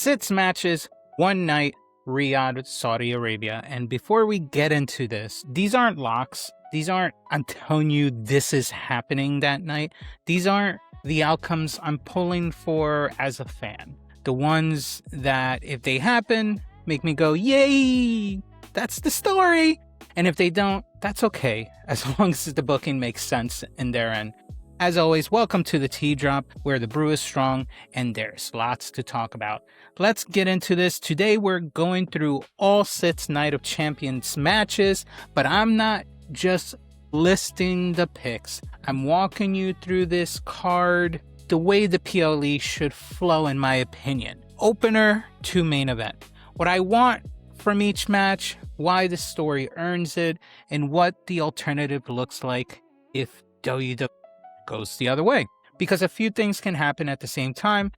6 matches, 1 night, Riyadh, Saudi Arabia. And before we get into this, these aren't locks. These aren't, I'm telling you this is happening that night. These aren't the outcomes I'm pulling for as a fan. The ones that, if they happen, make me go, yay, that's the story. And if they don't, that's okay, as long as the booking makes sense in their end. As always, welcome to the Tea Drop, where the brew is strong and there's lots to talk about. Let's get into this. Today we're going through all 6 Night of Champions matches, but I'm not just listing the picks. I'm walking you through this card the way the PLE should flow, in my opinion. Opener to main event. What I want from each match, why the story earns it, and what the alternative looks like if WWE goes the other way. Because a few things can happen at the same time.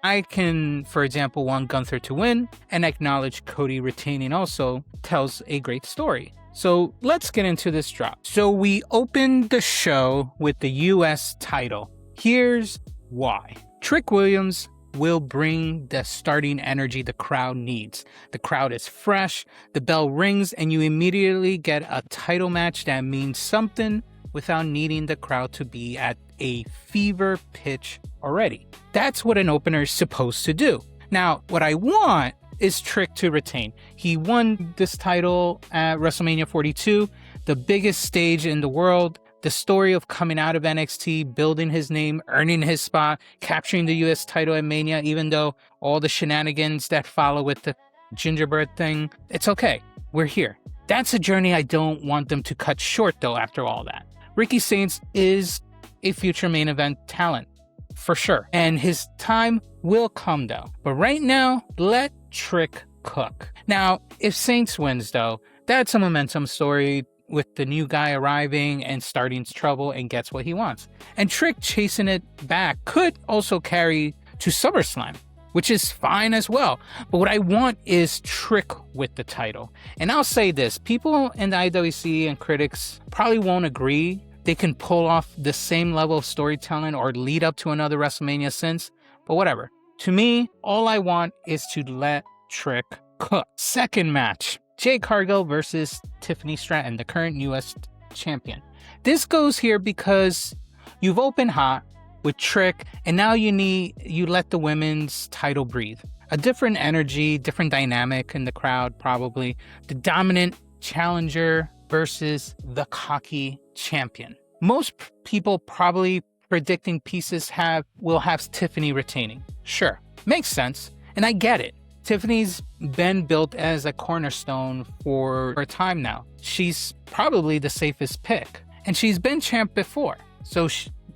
I can, for example, want Gunther to win, and acknowledge Cody retaining also tells a great story. So let's get into this drop. So we opened the show with the US title. Here's why. Trick Williams will bring the starting energy the crowd needs. The crowd is fresh, the bell rings, and you immediately get a title match that means something without needing the crowd to be at a fever pitch already. That's what an opener is supposed to do. Now, what I want is Trick to retain. He won this title at WrestleMania 42, the biggest stage in the world. The story of coming out of NXT, building his name, earning his spot, capturing the US title at Mania, even though all the shenanigans that follow with the gingerbread thing, it's okay. We're here. That's a journey I don't want them to cut short, though, after all that. Ricky Saints is a future main event talent, for sure. And his time will come, though. But right now, let Trick cook. Now, if Saints wins, though, that's a momentum story with the new guy arriving and starting trouble and gets what he wants. And Trick chasing it back could also carry to SummerSlam, which is fine as well. But what I want is Trick with the title. And I'll say this, people in the IWC and critics probably won't agree they can pull off the same level of storytelling or lead up to another WrestleMania since, but whatever. To me, all I want is to let Trick cook. Second match, Jade Cargill versus Tiffany Stratton, the current US champion. This goes here because you've opened hot with Trick, and now you let the women's title breathe. A different energy, different dynamic in the crowd, probably. The dominant challenger versus the cocky champion. Most people probably predicting pieces will have Tiffany retaining. Sure, makes sense, and I get it. Tiffany's been built as a cornerstone for a time now. She's probably the safest pick, and she's been champ before.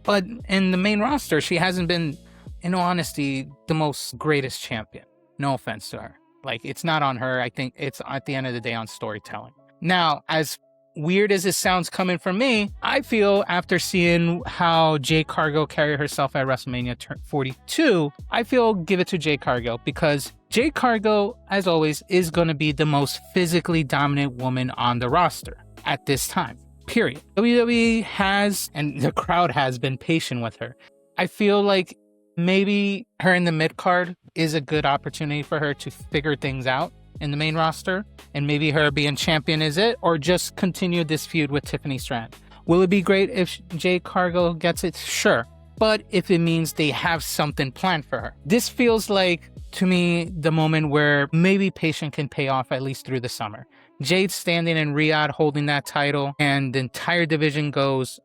But in the main roster, she hasn't been, in all honesty, the most greatest champion. No offense to her. Like, it's not on her. I think it's at the end of the day on storytelling. Now, as weird as it sounds coming from me, I feel after seeing how Jade Cargill carried herself at WrestleMania 42, I feel give it to Jade Cargill, because Jade Cargill, as always, is going to be the most physically dominant woman on the roster at this time, period. WWE has, and the crowd has, been patient with her. I feel like maybe her in the mid-card is a good opportunity for her to figure things out in the main roster, and maybe her being champion is it, or just continue this feud with Tiffany Stratton. Will it be great if Jade Cargill gets it? Sure. But if it means they have something planned for her. This feels like, to me, the moment where maybe patience can pay off at least through the summer. Jade standing in Riyadh holding that title, and the entire division goes,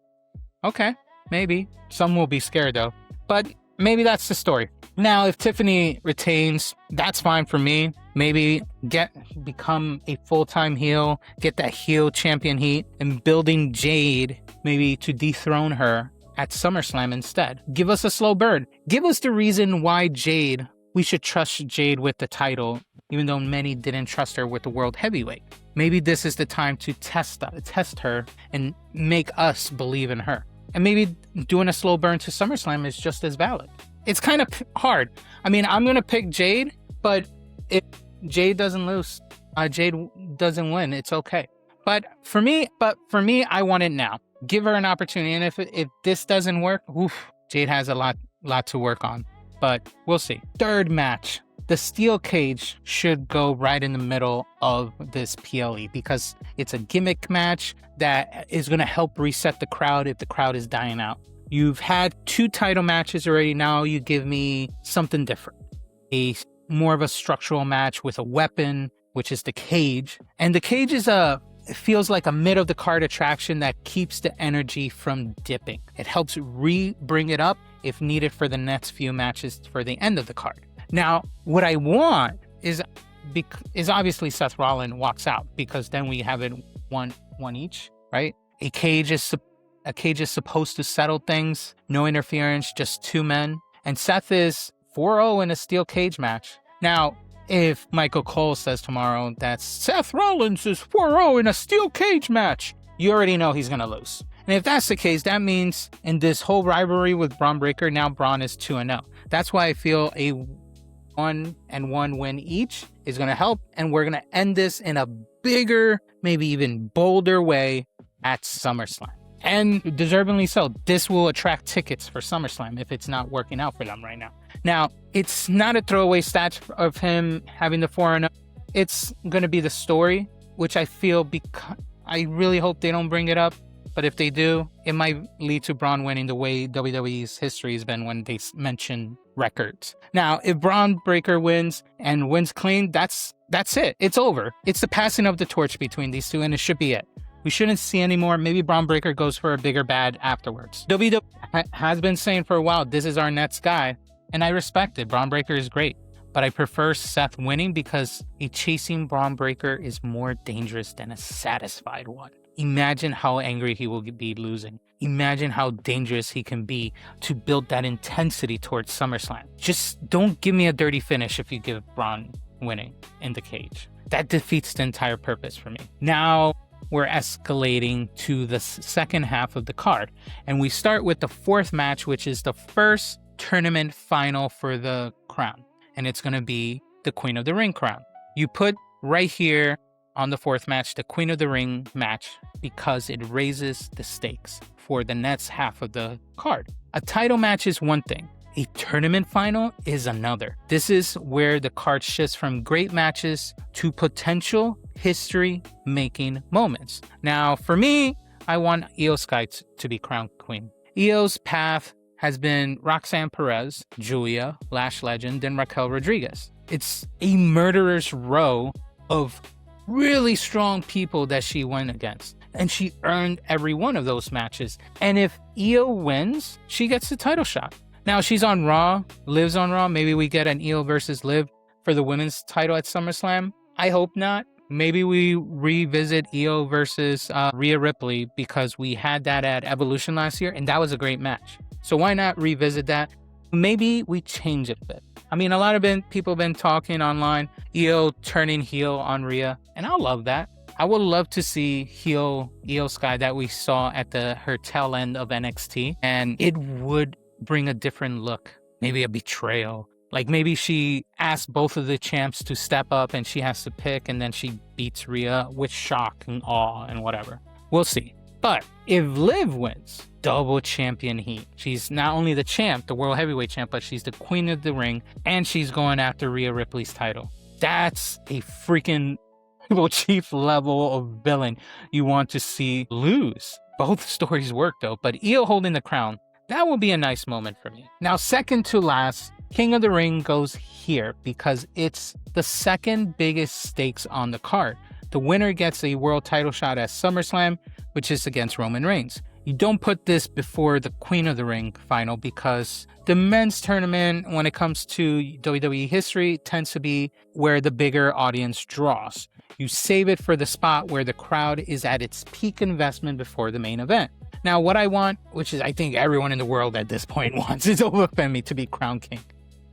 okay, maybe. Some will be scared though, but maybe that's the story. Now, if Tiffany retains, that's fine for me. Maybe become a full-time heel, get that heel champion heat, and building Jade maybe to dethrone her at SummerSlam instead. Give us a slow burn. Give us the reason why we should trust Jade with the title, even though many didn't trust her with the World Heavyweight. Maybe this is the time to test her and make us believe in her. And maybe doing a slow burn to SummerSlam is just as valid. It's kind of hard. I mean, I'm going to pick Jade, but if Jade doesn't lose, Jade doesn't win, it's okay. But for me, I want it now. Give her an opportunity. And if this doesn't work, Jade has a lot to work on. But we'll see. Third match, the steel cage should go right in the middle of this PLE because it's a gimmick match that is going to help reset the crowd if the crowd is dying out. You've had 2 title matches already. Now you give me something different. More of a structural match with a weapon, which is the cage. And the cage is it feels like a mid of the card attraction that keeps the energy from dipping. It helps bring it up if needed for the next few matches for the end of the card. Now, what I want is obviously Seth Rollins walks out because then we have it one each, right? A cage is supposed to settle things, no interference, just 2 men. And Seth is 4-0 in a steel cage match. Now, if Michael Cole says tomorrow that Seth Rollins is 4-0 in a steel cage match, you already know he's going to lose. And if that's the case, that means in this whole rivalry with Bron Breakker, now Bron is 2-0. That's why I feel a 1-1 win each is going to help. And we're going to end this in a bigger, maybe even bolder way at SummerSlam. And deservingly so. This will attract tickets for SummerSlam if it's not working out for them right now. Now, it's not a throwaway stat of him having the 4-0. It's going to be the story, which I feel I really hope they don't bring it up. But if they do, it might lead to Bron winning the way WWE's history has been when they mention records. Now, if Bron Breakker wins and wins clean, that's it. It's over. It's the passing of the torch between these two, and it should be it. We shouldn't see anymore. Maybe Bron Breakker goes for a bigger bad afterwards. WWE has been saying for a while, this is our next guy. And I respect it. Bron Breakker is great. But I prefer Seth winning because a chasing Bron Breakker is more dangerous than a satisfied one. Imagine how angry he will be losing. Imagine how dangerous he can be to build that intensity towards SummerSlam. Just don't give me a dirty finish if you give Bron winning in the cage. That defeats the entire purpose for me. Now, we're escalating to the second half of the card. And we start with the 4th match, which is the first tournament final for the crown. And it's going to be the Queen of the Ring crown. You put right here on the 4th match, the Queen of the Ring match, because it raises the stakes for the next half of the card. A title match is one thing. A tournament final is another. This is where the card shifts from great matches to potential history-making moments. Now, for me, I want Iyo Sky to be crowned queen. Iyo's path has been Roxanne Perez, Julia, Lash Legend, and Raquel Rodriguez. It's a murderer's row of really strong people that she went against. And she earned every one of those matches. And if Iyo wins, she gets the title shot. Now she's on Raw, Liv's on Raw. Maybe we get an Iyo versus Liv for the women's title at SummerSlam. I hope not. Maybe we revisit Iyo versus Rhea Ripley because we had that at Evolution last year and that was a great match. So why not revisit that? Maybe we change it a bit. I mean, a lot of people have been talking online, Iyo turning heel on Rhea, and I love that. I would love to see heel Iyo Sky that we saw at her tail end of NXT, and it would bring a different look, maybe a betrayal. Like maybe she asked both of the champs to step up and she has to pick, and then she beats Rhea with shock and awe and whatever. We'll see. But if Liv wins, double champion heat. She's not only the champ, the world heavyweight champ, but she's the Queen of the Ring, and she's going after Rhea Ripley's title. That's a freaking chief level of villain you want to see lose. Both stories work though, but Iyo holding the crown, that will be a nice moment for me. Now, second to last, King of the Ring goes here because it's the second biggest stakes on the card. The winner gets a world title shot at SummerSlam, which is against Roman Reigns. You don't put this before the Queen of the Ring final because the men's tournament, when it comes to WWE history, tends to be where the bigger audience draws. You save it for the spot where the crowd is at its peak investment before the main event. Now, what I want, which is I think everyone in the world at this point wants, is Oba Femi to be crowned king.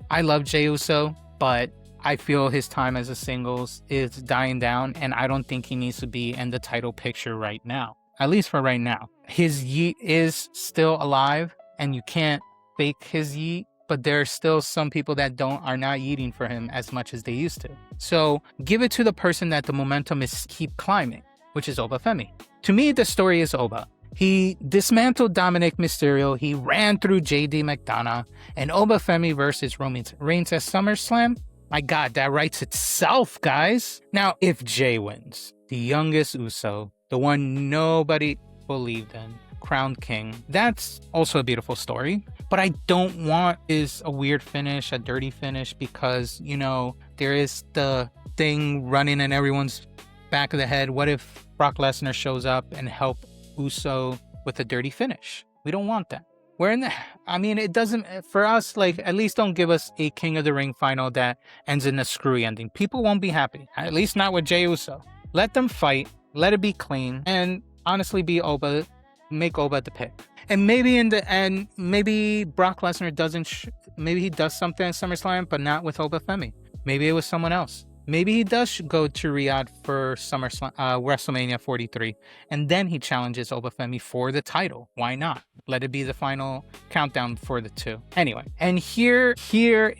I love Jey Uso, but I feel his time as a singles is dying down, and I don't think he needs to be in the title picture right now, at least for right now. His yeet is still alive, and you can't fake his yeet, but there are still some people that are not yeeting for him as much as they used to. So give it to the person that the momentum is keep climbing, which is Oba Femi. To me, the story is Oba. He dismantled Dominic Mysterio, he ran through JD McDonough, and Oba Femi versus Roman Reigns at SummerSlam, My God, that writes itself, guys. Now, if Jey wins, the youngest Uso, the one nobody believed in, crowned king, that's also a beautiful story. But I don't want is a weird finish, a dirty finish, because, you know, there is the thing running in everyone's back of the head. What if Brock Lesnar shows up and help Uso with a dirty finish? We don't want that. We're in the, I mean, it doesn't, for us, like, at least don't give us a King of the Ring final that ends in a screwy ending. People won't be happy, at least not with Jey Uso. Let them fight, let it be clean, and honestly be Oba, make Oba the pick. And maybe in the end, maybe Brock Lesnar doesn't, maybe he does something at SummerSlam, but not with Oba Femi. Maybe it was someone else. Maybe he does go to Riyadh for WrestleMania 43, and then he challenges Oba Femi for the title. Why not? Let it be the final countdown for the two. Anyway, and here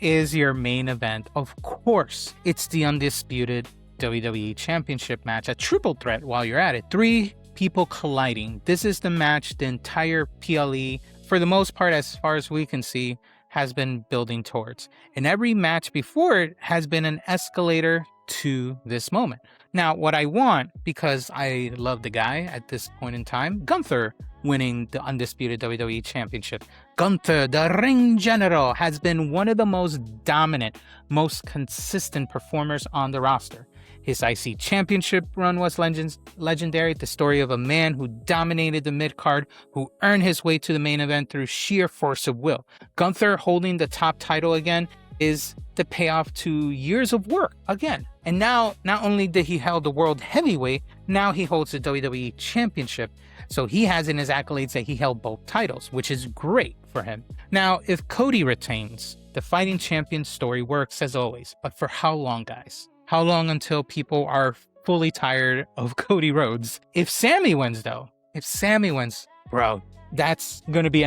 is your main event. Of course, it's the Undisputed WWE Championship match, a triple threat while you're at it. 3 people colliding. This is the match the entire PLE, for the most part, as far as we can see, has been building towards. And every match before it has been an escalator to this moment. Now, what I want, because I love the guy at this point in time, Gunther winning the Undisputed WWE Championship. Gunther, the ring general, has been one of the most dominant, most consistent performers on the roster. His IC championship run was legendary, the story of a man who dominated the mid-card, who earned his way to the main event through sheer force of will. Gunther holding the top title again is the payoff to years of work again. And now, not only did he hold the world heavyweight, now he holds the WWE Championship. So he has in his accolades that he held both titles, which is great for him. Now, if Cody retains, the fighting champion story works as always. But for how long, guys? How long until people are fully tired of Cody Rhodes? If Sami wins, though, bro, that's going to be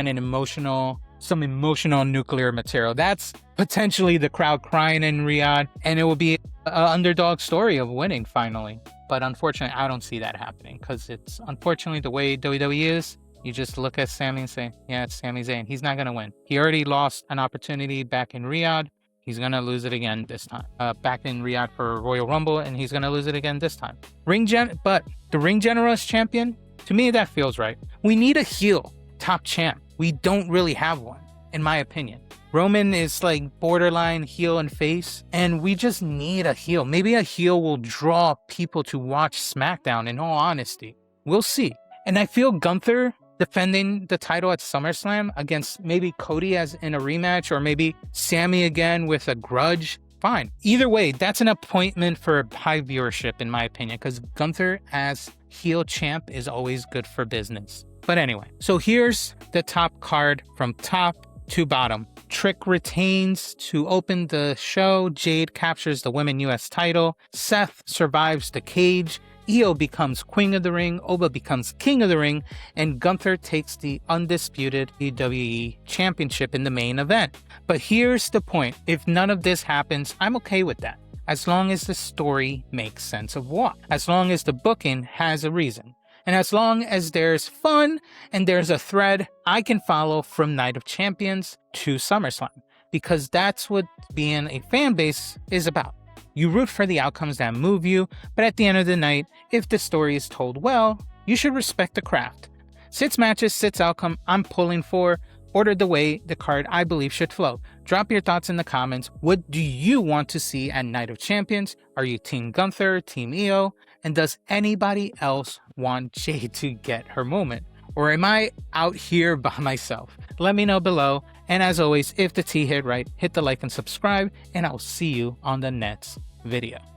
some emotional nuclear material. That's potentially the crowd crying in Riyadh, and it will be an underdog story of winning finally. But unfortunately, I don't see that happening, because it's unfortunately the way WWE is. You just look at Sami and say, yeah, it's Sami Zayn. He's not going to win. He already lost an opportunity back in Riyadh. He's going to lose it again this time. Back in Riyadh for Royal Rumble, and he's going to lose it again this time. But the ring general as champion, to me, that feels right. We need a heel top champ. We don't really have one, in my opinion. Roman is like borderline heel and face, and we just need a heel. Maybe a heel will draw people to watch SmackDown, in all honesty. We'll see. And I feel Gunther defending the title at SummerSlam against maybe Cody as in a rematch, or maybe Sami again with a grudge, fine. Either way, that's an appointment for high viewership, in my opinion, because Gunther as heel champ is always good for business. But anyway, so here's the top card from top to bottom. Trick retains to open the show. Jade captures the Women's US title. Seth survives the cage. Iyo becomes Queen of the Ring, Oba becomes King of the Ring, and Gunther takes the Undisputed WWE Championship in the main event. But here's the point. If none of this happens, I'm okay with that. As long as the story makes sense of what. As long as the booking has a reason. And as long as there's fun and there's a thread I can follow from Night of Champions to SummerSlam. Because that's what being a fan base is about. You root for the outcomes that move you, but at the end of the night, if the story is told well, you should respect the craft. 6 matches, 6 outcome I'm pulling for, ordered the way the card I believe should flow. Drop your thoughts in the comments. What do you want to see at Night of Champions? Are you Team Gunther, Team Iyo? And does anybody else want Jade to get her moment? Or am I out here by myself? Let me know below. And as always, if the tea hit right, hit the like and subscribe, and I'll see you on the next video.